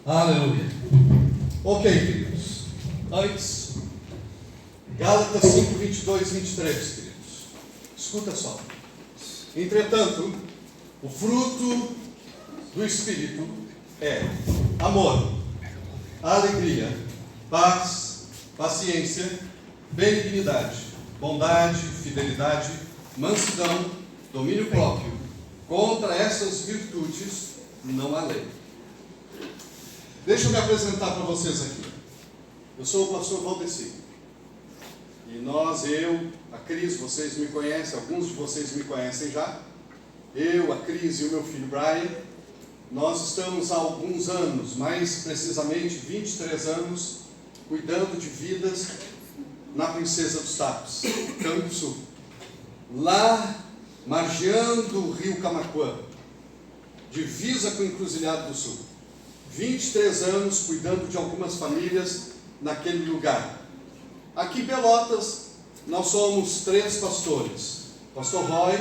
Aleluia. Ok, queridos. Antes, Gálatas 5, 22, 23, queridos. Escuta só. Entretanto, o fruto do Espírito é amor, alegria, paz, paciência, benignidade, bondade, fidelidade, mansidão, domínio próprio. Contra essas virtudes não há lei. Deixa eu me apresentar para vocês aqui. Eu sou o pastor Valdeci. E eu, a Cris, vocês me conhecem, alguns de vocês me conhecem já. Eu, a Cris e o meu filho Brian, nós estamos há alguns anos, mais precisamente 23 anos, cuidando de vidas na Princesa dos Tapes, Campo Sul. Lá, margeando o rio Camaquã, divisa com o Encruzilhado do Sul. 23 anos cuidando de algumas famílias naquele lugar. Aqui em Pelotas, nós somos 3 pastores. Pastor Roy,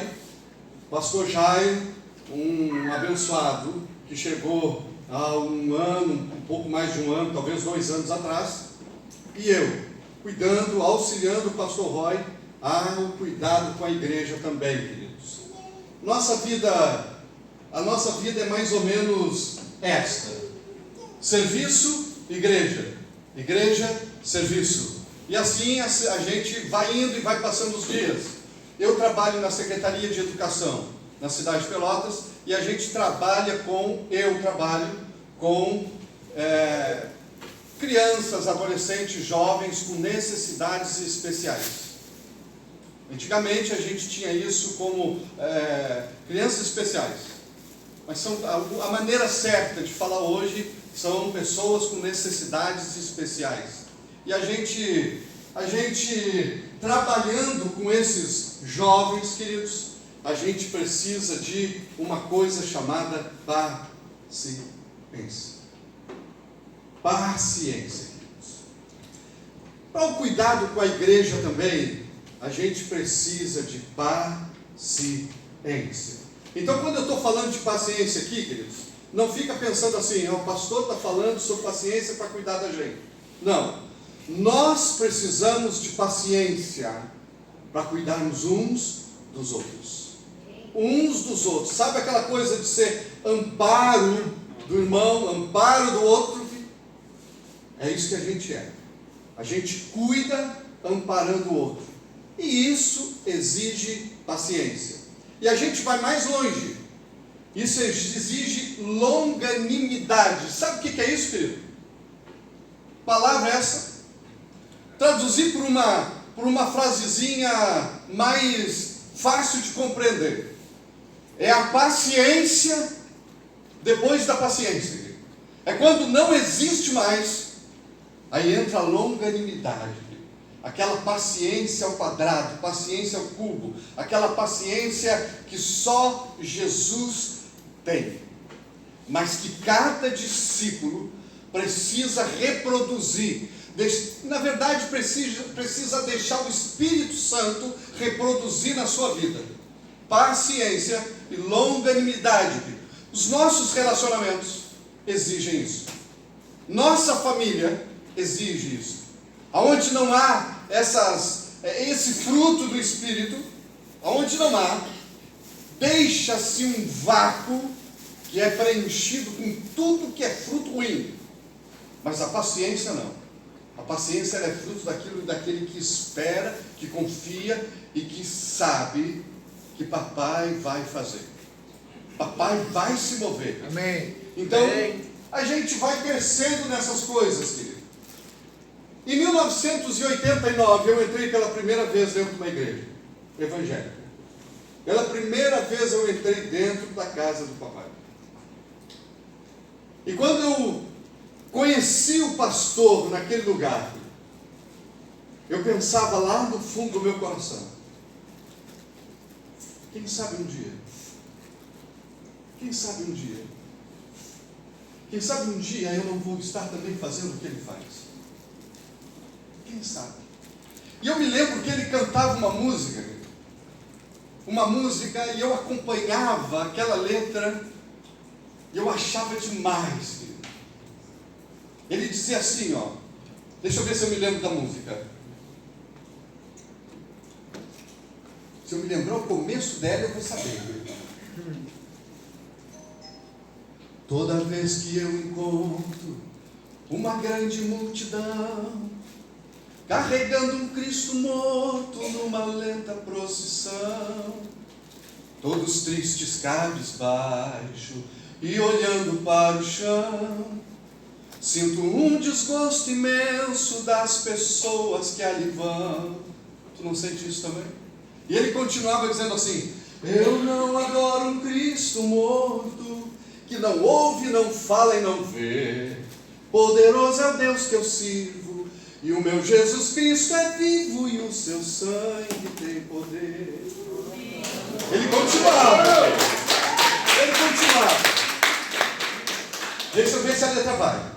Pastor Jairo, um abençoado que chegou há um ano, um pouco mais de um ano, talvez 2 anos atrás, e eu, cuidando, auxiliando o Pastor Roy ao cuidado com a igreja também, queridos. A nossa vida é mais ou menos esta: serviço, igreja, igreja, serviço. E assim a gente vai indo e vai passando os dias. Eu trabalho na Secretaria de Educação na cidade de Pelotas e a gente trabalho com crianças, adolescentes, jovens com necessidades especiais. Antigamente a gente tinha isso como crianças especiais, mas a maneira certa de falar hoje são pessoas com necessidades especiais. E a gente trabalhando com esses jovens, queridos, a gente precisa de uma coisa chamada paciência. Paciência, queridos. Para o cuidado com a igreja também, a gente precisa de paciência. Então, quando eu estou falando de paciência aqui, queridos, não fica pensando assim, o pastor está falando sobre paciência para cuidar da gente. Não. Nós precisamos de paciência para cuidarmos uns dos outros. Uns dos outros. Sabe aquela coisa de ser amparo do irmão, amparo do outro? É isso que a gente é. A gente cuida amparando o outro. E isso exige paciência. E a gente vai mais longe. Isso exige longanimidade. Sabe o que é isso, querido? Palavra essa? Traduzir por uma frasezinha mais fácil de compreender. É a paciência depois da paciência. É quando não existe mais, aí entra a longanimidade. Aquela paciência ao quadrado, paciência ao cubo, aquela paciência que só Jesus tem, mas que cada discípulo precisa reproduzir. Na verdade, precisa deixar o Espírito Santo reproduzir na sua vida. Paciência e longanimidade. Os nossos relacionamentos exigem isso. Nossa família exige isso. Aonde não há esse fruto do Espírito, aonde não há, deixa-se um vácuo que é preenchido com tudo que é fruto ruim. Mas a paciência não. A paciência é fruto daquele que espera, que confia e que sabe que papai vai fazer. Papai vai se mover. Amém. Então, Amém. A gente vai crescendo nessas coisas, querido. Em 1989, eu entrei pela primeira vez dentro de uma igreja evangélica. Pela primeira vez eu entrei dentro da casa do papai. E quando eu conheci o pastor naquele lugar, eu pensava lá no fundo do meu coração: quem sabe um dia? Quem sabe um dia? Quem sabe um dia eu não vou estar também fazendo o que ele faz? Quem sabe? E eu me lembro que ele cantava uma música, e eu acompanhava aquela letra, e eu achava demais, querido. Ele dizia assim, ó. Deixa eu ver se eu me lembro da música. Se eu me lembrar o começo dela, eu vou saber. Toda vez que eu encontro uma grande multidão, carregando um Cristo morto numa lenta procissão, todos tristes, cabisbaixo e olhando para o chão, sinto um desgosto imenso das pessoas que ali vão. Tu não sente isso também? E ele continuava dizendo assim: eu não adoro um Cristo morto, que não ouve, não fala e não vê. Poderoso é o Deus que eu sirvo, e o meu Jesus Cristo é vivo, e o seu sangue tem poder. Ele continuava. Ele continuava. Deixa eu ver se a letra vai.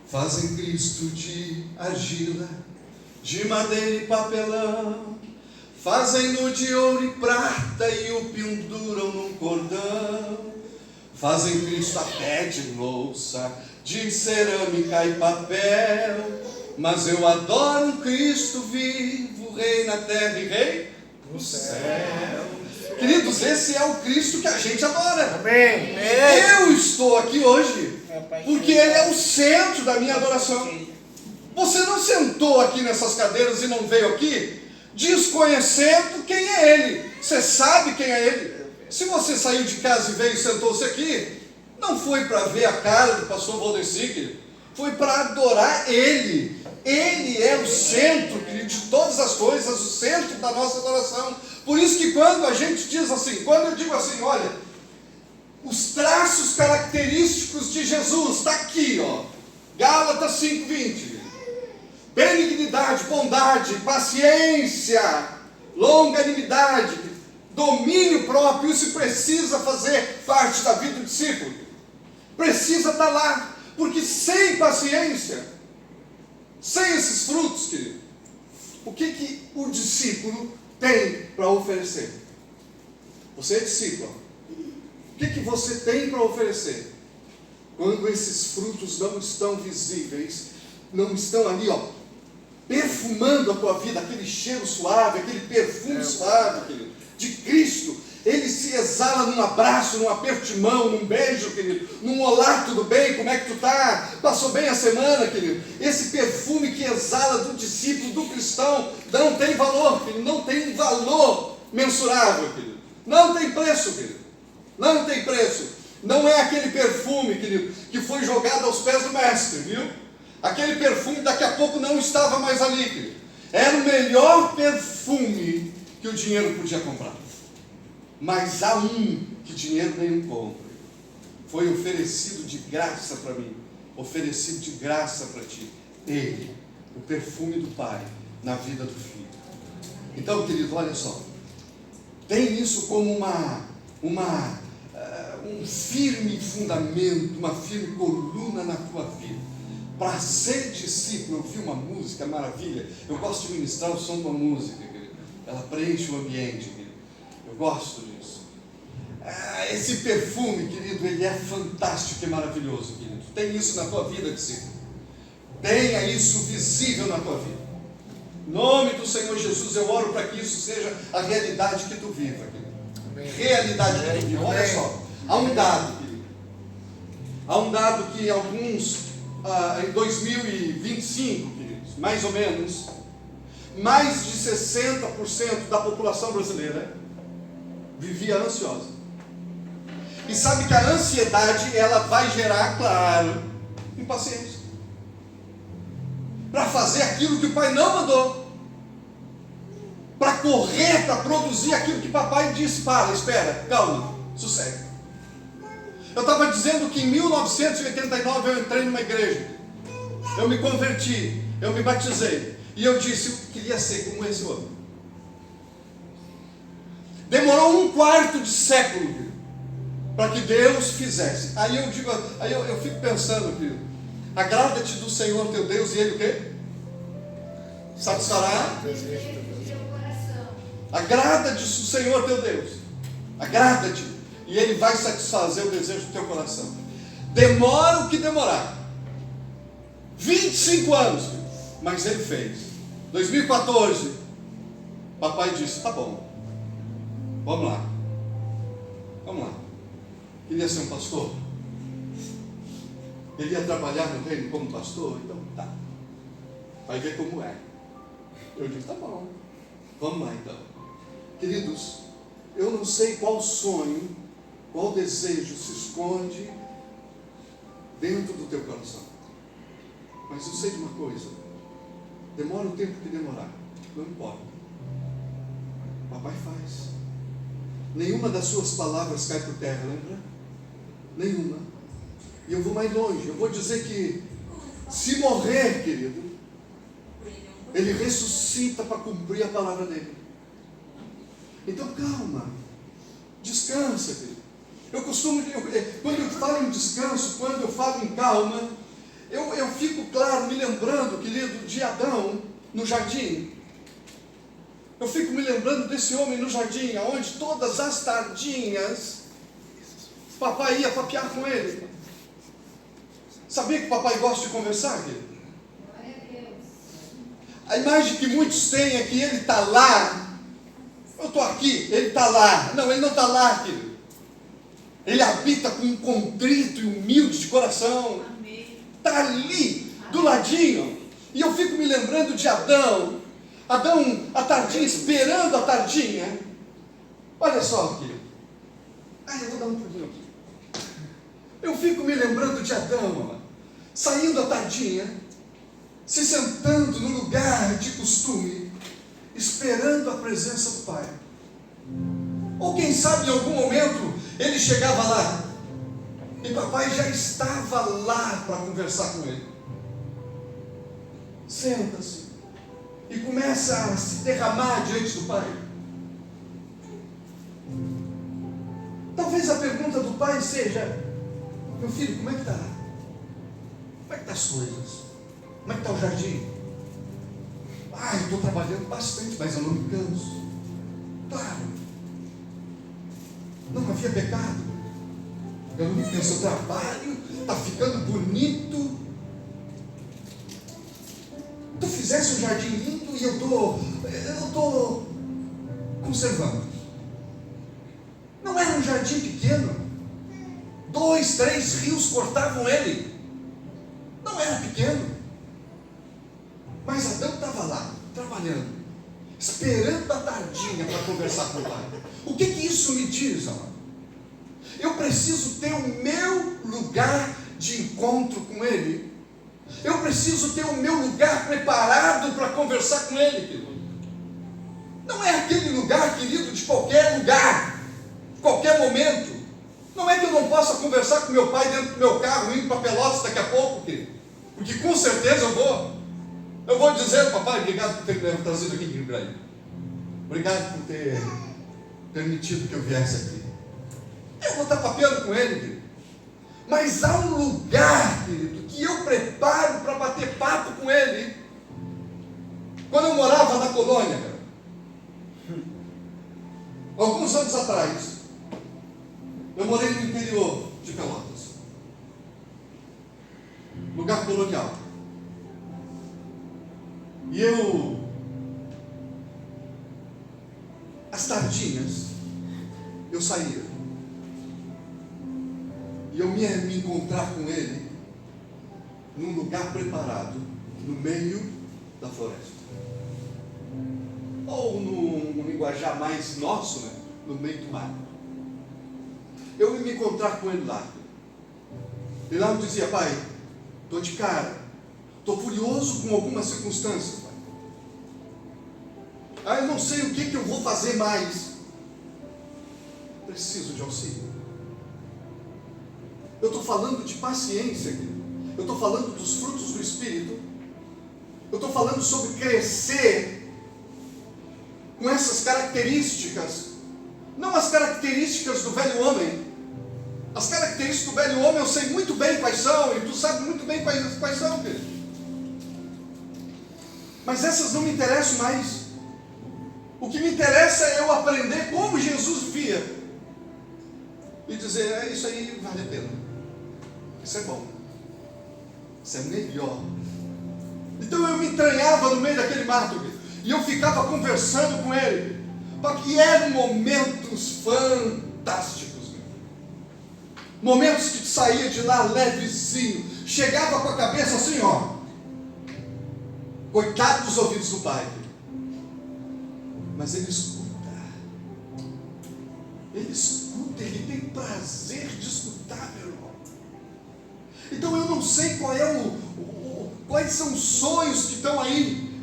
Fazem Cristo de argila, de madeira e papelão, fazem-no de ouro e prata e o penduram num cordão. Fazem Cristo até de louça, de cerâmica e papel, mas eu adoro um Cristo vivo, rei na terra e rei no céu. Queridos, esse é o Cristo que a gente adora. Amém. Eu estou aqui hoje porque Ele é o centro da minha adoração. Você não sentou aqui nessas cadeiras e não veio aqui desconhecendo quem é Ele. Você sabe quem é Ele. Se você saiu de casa e veio e sentou-se aqui, não foi para ver a cara do pastor Valdeci, querido. Foi para adorar Ele. Ele é o centro, querido, de todas as coisas, o centro da nossa adoração. Por isso que quando a gente diz assim, quando eu digo assim, olha, os traços característicos de Jesus, está aqui, ó, Gálatas 5:20, benignidade, bondade, paciência, longanimidade, domínio próprio. Isso precisa fazer parte da vida do discípulo, precisa estar lá, porque sem paciência, sem esses frutos, querido, o que o discípulo tem para oferecer? Você é discípulo. O que você tem para oferecer? Quando esses frutos não estão visíveis, não estão ali, ó, perfumando a tua vida, aquele cheiro suave, aquele perfume suave, querido, de Cristo. Ele se exala num abraço, num aperto de mão, num beijo, querido, num olá, tudo bem, como é que tu tá? Passou bem a semana, querido? Esse perfume que exala do discípulo, do cristão, não tem valor, querido, não tem valor mensurável, querido. Não tem preço, querido. Não tem preço. Não é aquele perfume, querido, que foi jogado aos pés do mestre, viu? Aquele perfume daqui a pouco não estava mais ali, querido. Era o melhor perfume que o dinheiro podia comprar. Mas há um que dinheiro nenhum compra. Foi oferecido de graça para mim, oferecido de graça para ti. Ele, o perfume do Pai na vida do Filho. Então, querido, olha só. Tem isso como um firme fundamento, uma firme coluna na tua vida. Para ser discípulo, eu vi uma música maravilha. Eu gosto de ministrar o som da música, querido. Ela preenche o ambiente, querido. Eu gosto disso. Esse perfume, querido, ele é fantástico e maravilhoso, querido. Tem isso na tua vida, discípulo. Tenha isso visível na tua vida. Em nome do Senhor Jesus, eu oro para que isso seja a realidade que tu viva, querido. Amém. Realidade que tu viva. Olha só, há um dado, querido. Há um dado que alguns, em 2025, queridos, mais ou menos, mais de 60% da população brasileira vivia ansiosa. E sabe que a ansiedade, ela vai gerar, claro, impaciência. Para fazer aquilo que o pai não mandou. Para correr, para produzir aquilo que papai disse. Espera, calma, sossega. Eu estava dizendo que em 1989 eu entrei numa igreja. Eu me converti, eu me batizei. E eu disse, eu queria ser como esse homem. Demorou um quarto de século para que Deus fizesse. Aí eu fico pensando, querido, agrada-te do Senhor teu Deus e Ele o quê? Satisfará? Agrada-te do Senhor teu Deus. Agrada-te. E Ele vai satisfazer o desejo do teu coração. Demora o que demorar. 25 anos, mas ele fez. 2014, papai disse, tá bom, vamos lá. Queria ser um pastor? Queria trabalhar no reino como pastor? Então tá, vai ver como é. Eu disse, tá bom, vamos lá então. Queridos, eu não sei qual sonho, qual desejo se esconde dentro do teu coração, mas eu sei de uma coisa, demora o tempo que demorar, não importa, papai faz. Nenhuma das suas palavras cai por terra, lembra? Nenhuma. E eu vou mais longe, eu vou dizer que se morrer, querido, ele ressuscita para cumprir a palavra dele. Então calma, descansa, querido. Eu costumo, quando eu falo em descanso, quando eu falo em calma, eu fico, claro, me lembrando, querido, de Adão no jardim. Eu fico me lembrando desse homem no jardim, onde todas as tardinhas, papai ia papear com ele. Sabia que papai gosta de conversar, querido? A imagem que muitos têm é que ele está lá. Eu estou aqui, ele está lá. Não, ele não está lá, querido. Ele habita com um contrito e humilde de coração. Está ali, do ladinho. E eu fico me lembrando de Adão, a tardinha, esperando a tardinha. Olha só, querido. Eu vou dar um pouquinho aqui. Eu fico me lembrando de Adão, saindo à tardinha, se sentando no lugar de costume, esperando a presença do Pai. Ou quem sabe em algum momento ele chegava lá e papai já estava lá para conversar com ele. Senta-se e começa a se derramar diante do Pai. Talvez a pergunta do Pai seja: meu filho, como é que está? Como é que estão as coisas? Como é que está o jardim? Eu estou trabalhando bastante, mas eu não me canso. Claro, não havia pecado. Eu não me canso, eu trabalho, está ficando bonito. Tu fizesse um jardim lindo e eu estou conservando. Não era um jardim pequeno. 2, 3 rios cortavam ele. Não era pequeno. Mas Adão estava lá, trabalhando, esperando a tardinha para conversar com o Pai. O que isso me diz, amado? Eu preciso ter o meu lugar de encontro com Ele. Eu preciso ter o meu lugar preparado para conversar com Ele, querido. Não é aquele lugar, querido, de qualquer lugar, qualquer momento. Não é que eu não possa conversar com meu pai dentro do meu carro, indo para Pelotas daqui a pouco, querido. Porque com certeza eu vou. Eu vou dizer, papai, obrigado por ter me trazido aqui em Ibrahim. Obrigado por ter permitido que eu viesse aqui. Eu vou estar papeando com ele, querido. Mas há um lugar, querido, que eu preparo para bater papo com ele. Quando eu morava na colônia, cara, alguns anos atrás, eu morei no interior de Pelotas, lugar colonial. E às tardinhas, eu saía. E eu ia me encontrar com ele num lugar preparado, no meio da floresta. Ou num linguajar mais nosso, né? No meio do mar. Eu ia me encontrar com ele lá. E lá eu dizia: pai, estou de cara, estou furioso com alguma circunstância, pai. Eu não sei o que eu vou fazer mais. Preciso de auxílio. Eu estou falando de paciência aqui. Eu estou falando dos frutos do Espírito. Eu estou falando sobre crescer com essas características. Não as características do velho homem. As características do velho homem eu sei muito bem quais são, e tu sabe muito bem quais são, querido. Mas essas não me interessam mais. O que me interessa é eu aprender como Jesus via. E dizer: isso aí vale a pena. Isso é bom. Isso é melhor. Então eu me entranhava no meio daquele mato, e eu ficava conversando com ele, porque eram momentos fantásticos, momentos que tu saía de lá levezinho, chegava com a cabeça assim, ó, coitado dos ouvidos do pai, mas ele escuta, ele tem prazer de escutar, meu irmão. Então eu não sei quais são os sonhos que estão aí,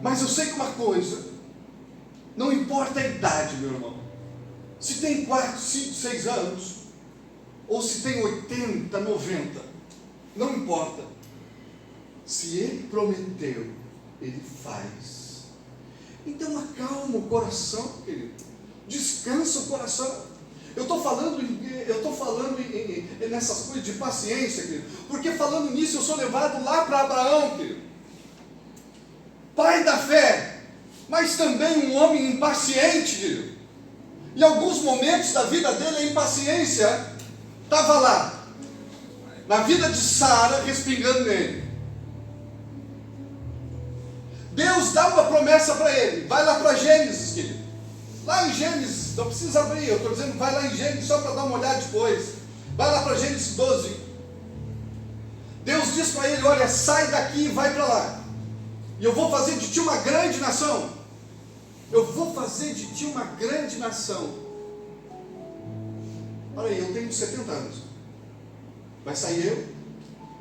mas eu sei que uma coisa, não importa a idade, meu irmão, se tem 4, 5, 6 anos, ou se tem 80, 90, não importa, se ele prometeu, ele faz. Então acalma o coração, querido, descansa o coração. Eu estou falando nessas coisas de paciência, querido, porque falando nisso eu sou levado lá para Abraão, querido, pai da fé, mas também um homem impaciente, querido. Em alguns momentos da vida dele, a impaciência estava lá, na vida de Sara, respingando nele. Deus dá uma promessa para ele, vai lá para Gênesis, querido. Lá em Gênesis, não precisa abrir, eu estou dizendo, vai lá em Gênesis só para dar uma olhada depois. Vai lá para Gênesis 12. Deus diz para ele, olha, sai daqui e vai para lá. E eu vou fazer de ti uma grande nação. Eu vou fazer de ti uma grande nação. Olha aí, eu tenho 70 anos. Vai sair eu?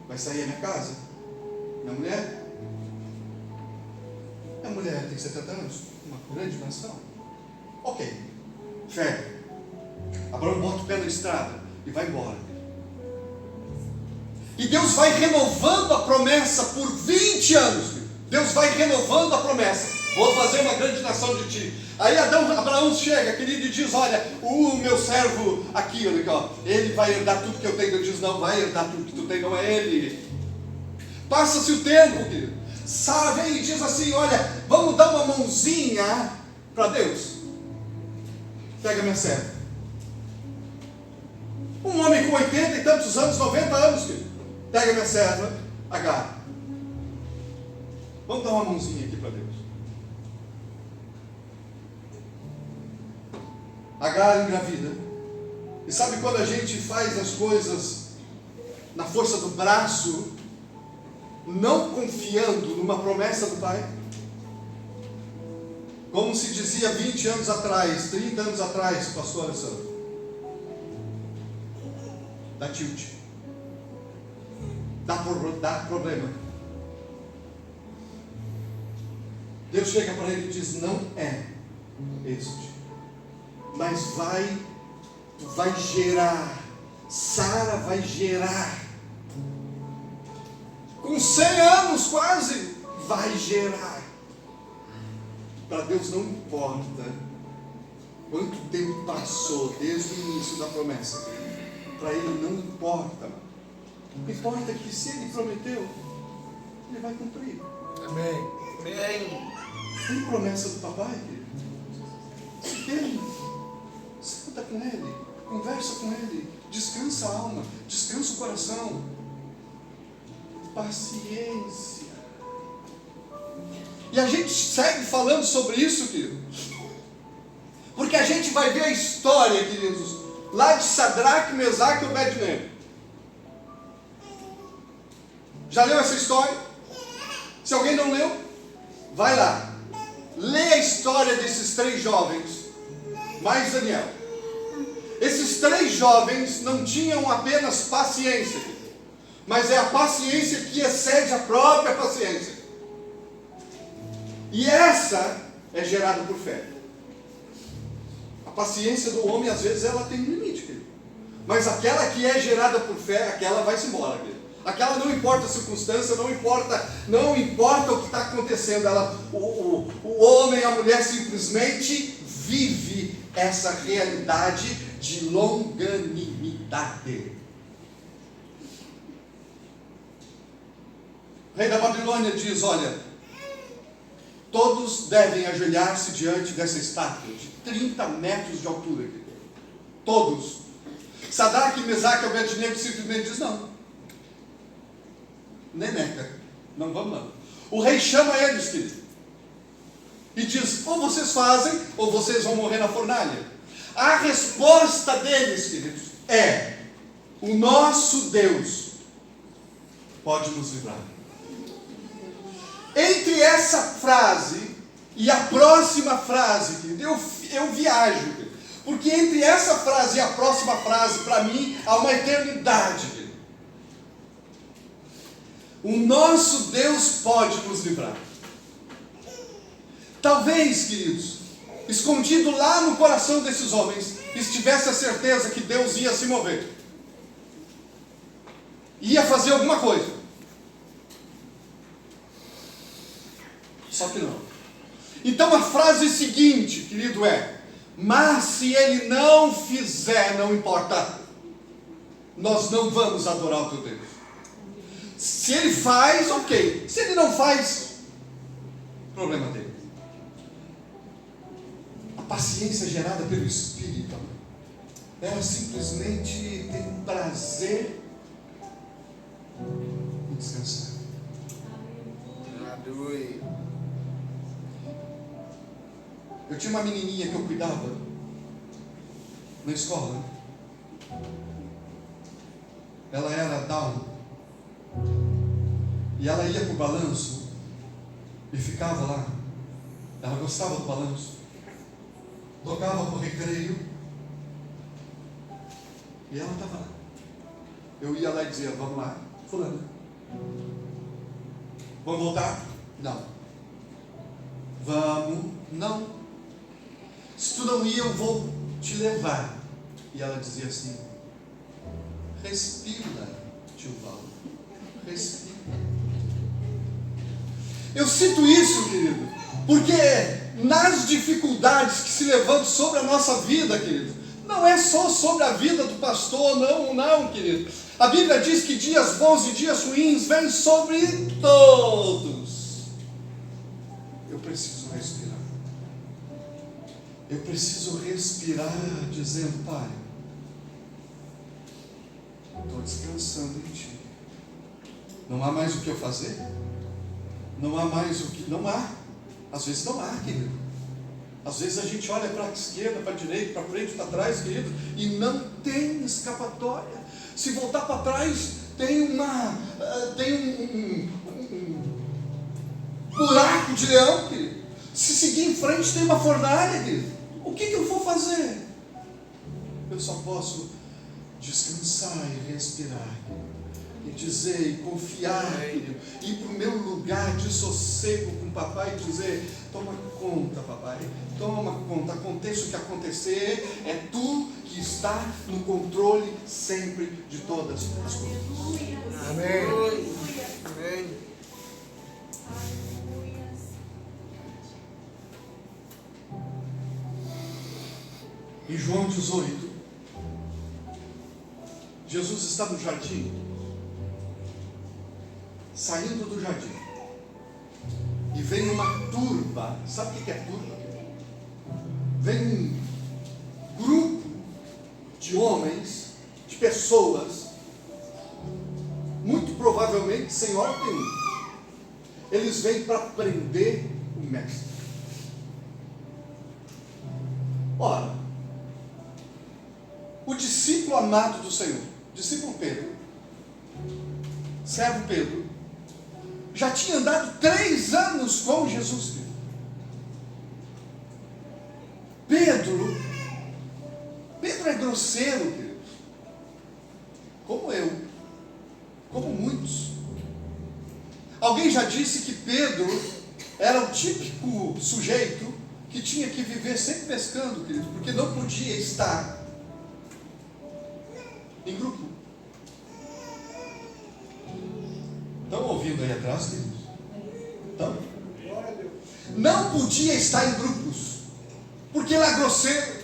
Vai sair a minha casa? Minha mulher? Minha mulher tem 70 anos? Uma grande nação? Ok. Fé. Abraão bota o pé na estrada e vai embora. E Deus vai renovando a promessa por 20 anos. Deus vai renovando a promessa. Vou fazer uma grande nação de ti. Aí Abraão chega, querido, e diz, olha, o meu servo aqui, olha aqui, ó, ele vai herdar tudo que eu tenho. Deus diz, não vai herdar tudo que tu tem, não é ele. Passa-se o tempo, querido. Sara vem e diz assim, olha, vamos dar uma mãozinha para Deus. Pega minha serva. Um homem com 80 e tantos anos, 90 anos, querido. Pega minha serva, Agar. Vamos dar uma mãozinha aqui para Deus. Agar engravida. E sabe quando a gente faz as coisas na força do braço, não confiando numa promessa do Pai? Como se dizia 20 anos atrás, 30 anos atrás, pastor Alessandro. Dá tilt. Dá problema. Deus chega para ele e diz, não é este, mas tu vai gerar, Sara vai gerar, com 100 anos quase, vai gerar. Para Deus não importa quanto tempo passou desde o início da promessa, para Ele não importa. O que importa é que se Ele prometeu, Ele vai cumprir. Amém. Amém. Tem promessa do papai, querido? Se tem, senta com ele, conversa com ele, descansa a alma, descansa o coração. Paciência. E a gente segue falando sobre isso, querido, porque a gente vai ver a história, queridos, lá de Sadraque, Mesaque e Abednego. Já leu essa história? Se alguém não leu, vai lá. Lê a história desses 3 jovens, mais Daniel. Esses 3 jovens não tinham apenas paciência, mas é a paciência que excede a própria paciência. E essa é gerada por fé. A paciência do homem, às vezes, ela tem um limite, querido. Mas aquela que é gerada por fé, aquela vai-se embora, querido. Aquela não importa a circunstância, não importa o que está acontecendo. O homem, a mulher simplesmente vive essa realidade de longanimidade. O rei da Babilônia diz, olha, todos devem ajoelhar-se diante dessa estátua de 30 metros de altura. Todos. Sadraque, Mesaque e Abednego simplesmente diz não. Neneca, não vamos não. O rei chama eles, querido, e diz, ou vocês fazem, ou vocês vão morrer na fornalha. A resposta deles, queridos, é: o nosso Deus pode nos livrar. Entre essa frase e a próxima frase, querido, eu viajo, querido, porque entre essa frase e a próxima frase, para mim, há uma eternidade, querido. O nosso Deus pode nos livrar. Talvez, queridos, escondido lá no coração desses homens, estivesse a certeza que Deus ia se mover, ia fazer alguma coisa. Só que não. Então a frase seguinte, querido, é: mas se ele não fizer, não importa, nós não vamos adorar o teu Deus. Se ele faz, ok. Se ele não faz, problema dele. A paciência gerada pelo Espírito, ela simplesmente tem prazer em descansar. Aleluia. Eu tinha uma menininha que eu cuidava na escola, né? Ela era down, e ela ia para o balanço e ficava lá. Ela gostava do balanço, tocava para o recreio e ela estava lá. Eu ia lá e dizia: vamos lá, fulana, vamos voltar? Não. Vamos? Não. Se tu não ir, eu vou te levar. E ela dizia assim: respira, tio Paulo, respira. Eu cito isso, querido, porque nas dificuldades que se levantam sobre a nossa vida, querido, não é só sobre a vida do pastor, não, querido. A Bíblia diz que dias bons e dias ruins vêm sobre todos. Eu preciso respirar. Eu preciso respirar dizendo: Pai, estou descansando em Ti. Não há mais o que eu fazer? Não há mais o que... Não há. Às vezes não há, querido. Às vezes a gente olha para a esquerda, para a direita, para frente, para trás, querido, e não tem escapatória. Se voltar para trás, tem um buraco de leão, querido. Se seguir em frente, tem uma fornalha, querido. O que eu vou fazer? Eu só posso descansar e respirar, querido, e dizer, e confiar, querido, ir para o meu lugar de sossego com o papai e dizer: toma conta, papai, toma conta, aconteça o que acontecer, é tu que está no controle sempre de todas as coisas. Amém. Amém. Em João 18, Jesus está no jardim, saindo do jardim, e vem uma turba. Sabe o que é turba? Vem um grupo de homens, de pessoas, muito provavelmente sem ordem. Eles vêm para prender o mestre. Ora, o discípulo amado do Senhor, discípulo Pedro, servo Pedro, já tinha andado 3 anos com Jesus. Pedro é grosseiro, querido, como eu, como muitos. Alguém já disse que Pedro era o típico sujeito que tinha que viver sempre pescando, querido, porque não podia estar em grupo. Estão ouvindo aí atrás, queridos? Então, não podia estar em grupos, porque ele é grosseiro.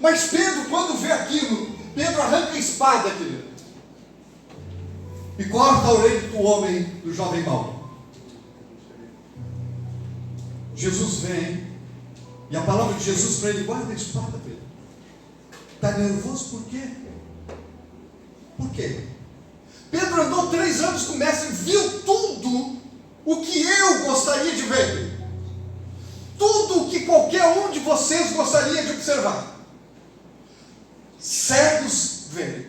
Mas Pedro, quando vê aquilo, Pedro arranca a espada, querido, e corta a orelha do homem, do jovem mau. Jesus vem, e a palavra de Jesus para ele: guarda a espada, Pedro. Está nervoso por quê? Por quê? Pedro andou 3 anos com o mestre, viu tudo o que eu gostaria de ver. Tudo o que qualquer um de vocês gostaria de observar. Cegos verem,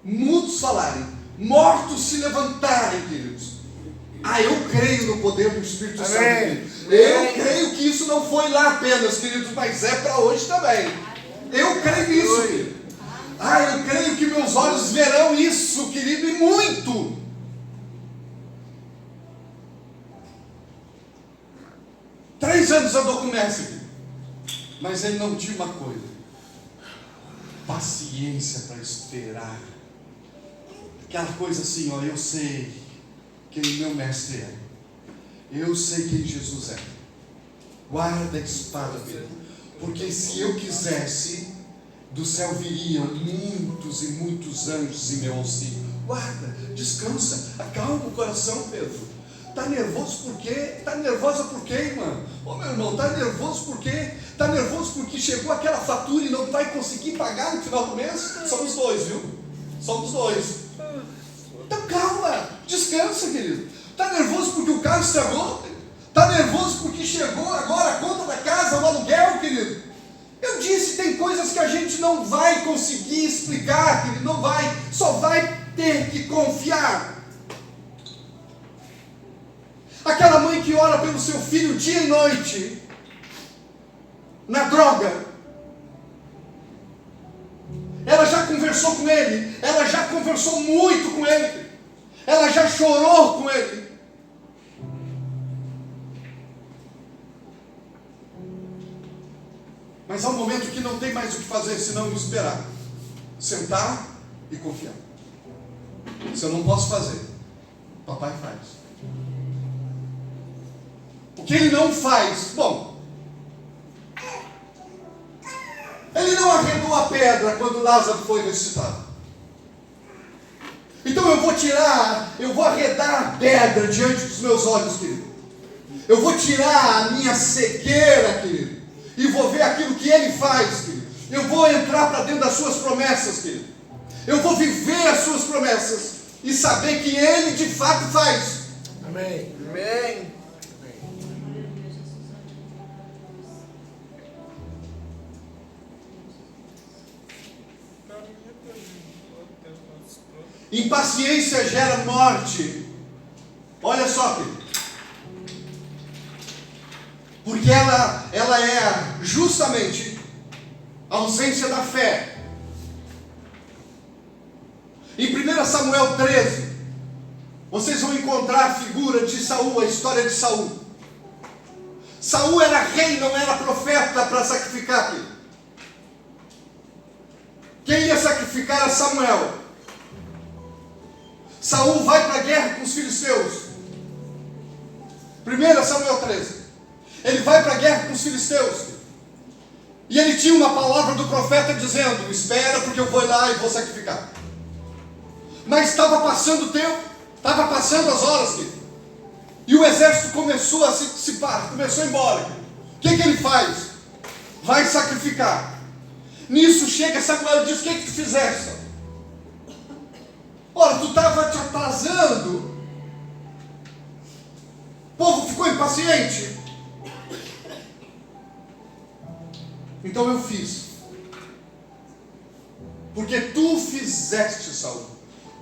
mudos falarem, mortos se levantarem, queridos. Eu creio no poder do Espírito Santo, queridos. Eu creio que isso não foi lá apenas, queridos, mas é para hoje também. Eu creio nisso, querido. Eu creio que meus olhos verão isso, querido, e muito. Três anos andou com o mestre, querido. Mas ele não tinha uma coisa: paciência para esperar. Aquela coisa assim, eu sei quem meu mestre é. Eu sei quem Jesus é. Guarda a espada, querido. Porque se eu quisesse, do céu viriam muitos e muitos anjos em meu auxílio. Guarda, descansa, acalma o coração, Pedro. Está nervoso por quê? Está nervosa por quê, irmã? Meu irmão, está nervoso por quê? Está nervoso porque chegou aquela fatura e não vai conseguir pagar no final do mês? Somos dois, viu? Somos dois. Então calma, descansa, querido. Está nervoso porque o carro estragou? Está nervoso porque chegou agora a conta da casa, o aluguel, querido? Eu disse, tem coisas que a gente não vai conseguir explicar, querido, não vai, só vai ter que confiar. Aquela mãe que ora pelo seu filho dia e noite, na droga, ela já conversou com ele, ela já conversou muito com ele, ela já chorou com ele. Mas há um momento que não tem mais o que fazer senão esperar, sentar e confiar. Se eu não posso fazer, papai faz. O que ele não faz? Bom, ele não arredou a pedra quando Lázaro foi ressuscitado. Então eu vou arredar a pedra diante dos meus olhos, querido. Eu vou tirar a minha cegueira, querido, e vou ver aquilo que ele faz, querido. Eu vou entrar para dentro das suas promessas, querido. Eu vou viver as suas promessas e saber que ele de fato faz. Amém. Amém. Impaciência gera morte. Olha só, querido. Porque ela é justamente a ausência da fé. Em 1 Samuel 13, vocês vão encontrar a figura de Saul, a história de Saul. Saul era rei, não era profeta para sacrificar, querido. Quem ia sacrificar era Samuel. Saul vai para a guerra com os filisteus. 1 Samuel 13. Ele vai para a guerra com os filisteus. E ele tinha uma palavra do profeta dizendo: espera, porque eu vou lá e vou sacrificar. Mas estava passando o tempo, estava passando as horas, querido. E o exército começou a se dissipar, começou a ir embora. O que ele faz? Vai sacrificar. Nisso chega Samuel e diz: o que tu fizeste? Ora, tu estava te atrasando. O povo ficou impaciente. Então eu fiz. Porque tu fizeste, Saul.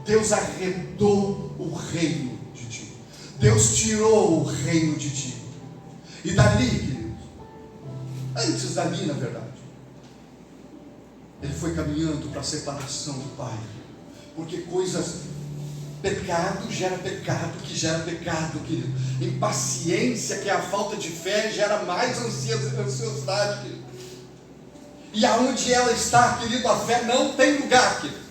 Deus arredou o reino de ti. Deus tirou o reino de ti. E dali, queridos, antes dali, na verdade, ele foi caminhando para a separação do Pai. Porque pecado gera pecado, que gera pecado, querido. Impaciência, que é a falta de fé, gera mais ansiedade, querido. E aonde ela está, querido, a fé não tem lugar, querido.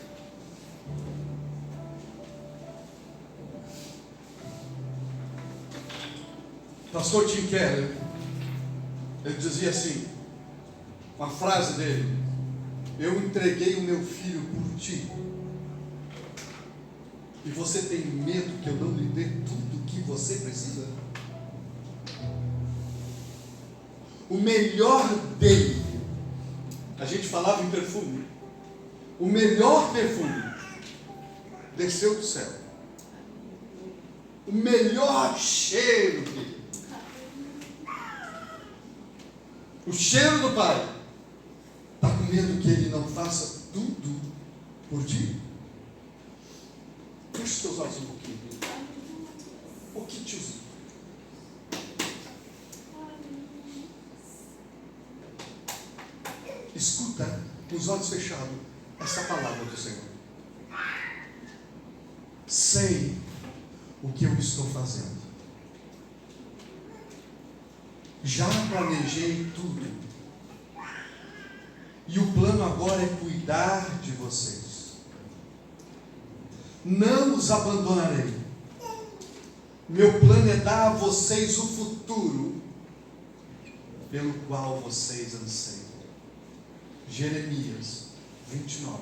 Pastor Tim Keller, ele dizia assim, uma frase dele: eu entreguei o meu filho por ti. E você tem medo que eu não lhe dê tudo o que você precisa? O melhor dele, a gente falava em perfume, o melhor perfume desceu do céu. O melhor cheiro, querido. O cheiro do Pai. Está com medo que Ele não faça tudo por ti? Feche os teus olhos um pouquinho. Um pouquinho, tiozinho. Escuta com os olhos fechados essa palavra do Senhor. Sei o que eu estou fazendo. Já planejei tudo. E o plano agora é cuidar de vocês. Não os abandonarei. Meu plano é dar a vocês o futuro pelo qual vocês anseiam. Jeremias 29,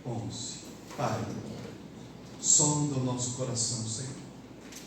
11. Pai, sonda o nosso coração, Senhor.